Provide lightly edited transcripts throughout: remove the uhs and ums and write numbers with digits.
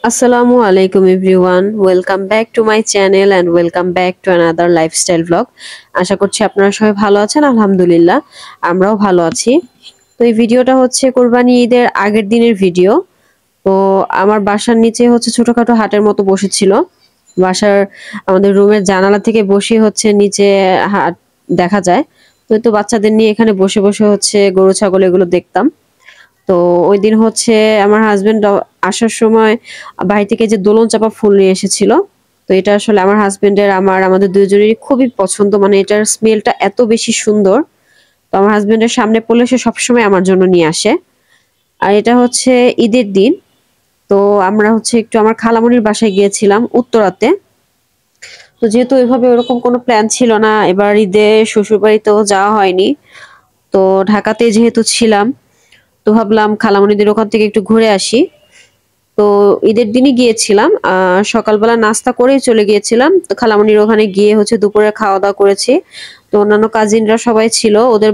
Assalamu alaikum everyone. Welcome back to my channel and welcome back to another lifestyle vlog. আশা করছি আপনারা সবাই ভালো আছেন। আলহামদুলিল্লাহ আমরাও ভালো আছি। তো এই ভিডিওটা হচ্ছে কোরবানি ঈদের আগের দিনের ভিডিও। তো আমার বাসার নিচে হচ্ছে ছোটখাটো হাটের মতো বসেছিল। বাসার আমাদের রুমের জানালা থেকে বসে হচ্ছে নিচে হাট দেখা যায়। তো বাচ্চাদের নিয়ে এখানে বসে বসে হচ্ছে গরু ছাগল এগুলো দেখতাম। তো ওইদিন হচ্ছে আমার হাজবেন্ড আসার সময় বাড়ি থেকে যে দোলন চাপা ফুল নিয়ে এসেছিল। তো এটা আসলে আমার হাজবেন্ডের আমাদের দুজনেরই খুবই পছন্দ, মানে এটার স্মেলটা এত বেশি সুন্দর। তো আমার হাজবেন্ডের সামনে পড়লে সে সবসময় আমার জন্য নিয়ে আসে। আর এটা হচ্ছে ঈদের দিন। তো আমরা হচ্ছে একটু আমার খালামণির বাসায় গিয়েছিলাম উত্তরাতে। তো যেহেতু এভাবে ওরকম কোনো প্ল্যান ছিল না, এবার ঈদে শ্বশুর বাড়িতেও যাওয়া হয়নি। তো ঢাকাতে যেহেতু ছিলাম, তো ভাবলাম খালামণিদের ওখান থেকে একটু ঘুরে আসি। তো ঈদের দিনই গিয়েছিলাম, সকালবেলা নাস্তা করেই চলে গিয়েছিলাম। তো খালামণির ওখানে গিয়ে হচ্ছে দুপুরে খাওয়া দাওয়া করেছি। তো অন্যান্য কাজিনরা সবাই ছিল ওদের।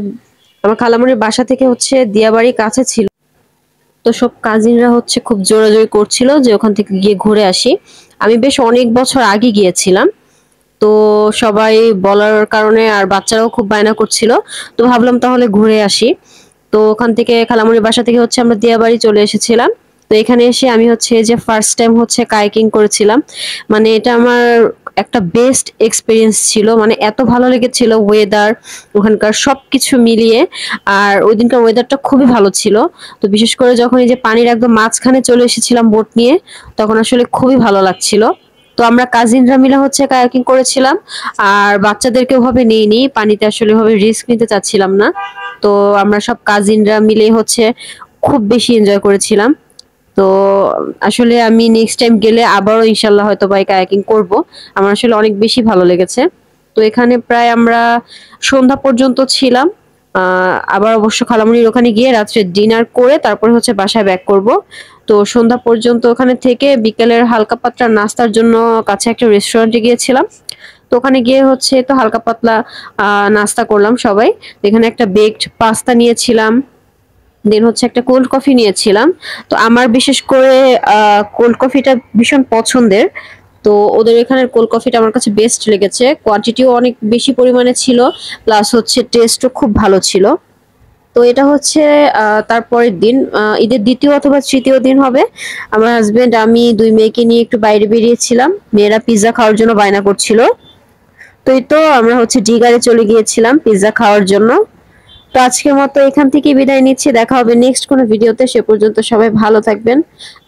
আমার খালামণির বাসা থেকে হচ্ছে দিয়াবাড়ি কাছে ছিল। তো সব কাজিনরা হচ্ছে খুব জোরাজোরি করছিল যে ওখান থেকে গিয়ে ঘুরে আসি। আমি বেশ অনেক বছর আগে গিয়েছিলাম। তো সবাই বলার কারণে আর বাচ্চারাও খুব বায়না করছিল। তো ভাবলাম তাহলে ঘুরে আসি। তো ওখান থেকে খালামণির বাসা থেকে হচ্ছে আমরা দিয়াবাড়ি চলে এসেছিলাম। তো এখানে এসে আমি হচ্ছে যে ফার্স্ট টাইম হচ্ছে কায়াকিং করেছিলাম। মানে এটা আমার একটা বেস্ট এক্সপিরিয়েন্স ছিল, মানে এত ভালো লেগেছিল ওয়েদার, ওখানকার সবকিছু মিলিয়ে। আর ওই দিনকার ওয়েদারটা খুবই ভালো ছিল। তো বিশেষ করে যখন এই যে পানির একদম মাঝখানে চলে এসেছিলাম বোট নিয়ে, তখন আসলে খুবই ভালো লাগছিল। তো আমরা কাজিনরা মিলে হচ্ছে কায়াকিং করেছিলাম। আর বাচ্চাদেরকে ওভাবে নিইনি, পানিতে আসলে ওভাবে রিস্ক নিতে চাচ্ছিলাম না। তো আমরা সব কাজিনরা মিলে হচ্ছে খুব বেশি এনজয় করেছিলাম। তো আসলে আমি নেক্সট টাইম গেলে আবারও ইনশাল্লাহ হয়তো বা কায়াকিং করব। আমার আসলে অনেক বেশি ভালো লেগেছে। তো এখানে প্রায় আমরা সন্ধ্যা পর্যন্ত ছিলাম। আবার অবশ্য খালামণির ওখানে গিয়ে রাত্রে ডিনার করে তারপরে হচ্ছে বাসায় ব্যাক করব। তো সন্ধ্যা পর্যন্ত ওখানে থেকে বিকেলের হালকা পাতলা নাস্তার জন্য কাছে একটা রেস্টুরেন্টে গিয়েছিলাম। তো ওখানে গিয়ে হচ্ছে তো হালকা পাতলা নাস্তা করলাম সবাই। এখানে একটা বেকড পাস্তা নিয়েছিলাম, দেন হচ্ছে একটা কোল্ড কফি নিয়েছিলাম। তো আমার বিশেষ করে কোল্ড কফিটা ভীষণ পছন্দের। তো ওদের এখানের কোল্ড কফিটা আমার কাছে বেস্ট লেগেছে, কোয়ান্টিটিও অনেক বেশি পরিমাণে ছিল, প্লাস হচ্ছে টেস্টও খুব ভালো ছিল। তো এটা হচ্ছে তারপরের দিন, ঈদের দ্বিতীয় অথবা তৃতীয় দিন হবে। আমার হাজবেন্ড আমি দুই মেয়েকে নিয়ে একটু বাইরে বেরিয়েছিলাম, মেয়েরা পিৎজা খাওয়ার জন্য বায়না করছিল। তো এই তো আমরা হচ্ছে ডিগারে চলে গিয়েছিলাম পিৎজা খাওয়ার জন্য। তো আজকের মতো এখান থেকে বিদায় নিচ্ছি, দেখা হবে নেক্সট কোনো ভিডিওতে। সে পর্যন্ত সবাই ভালো থাকবেন।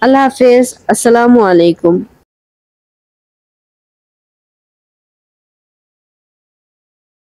আল্লাহ হাফেজ, আসসালামু আলাইকুম।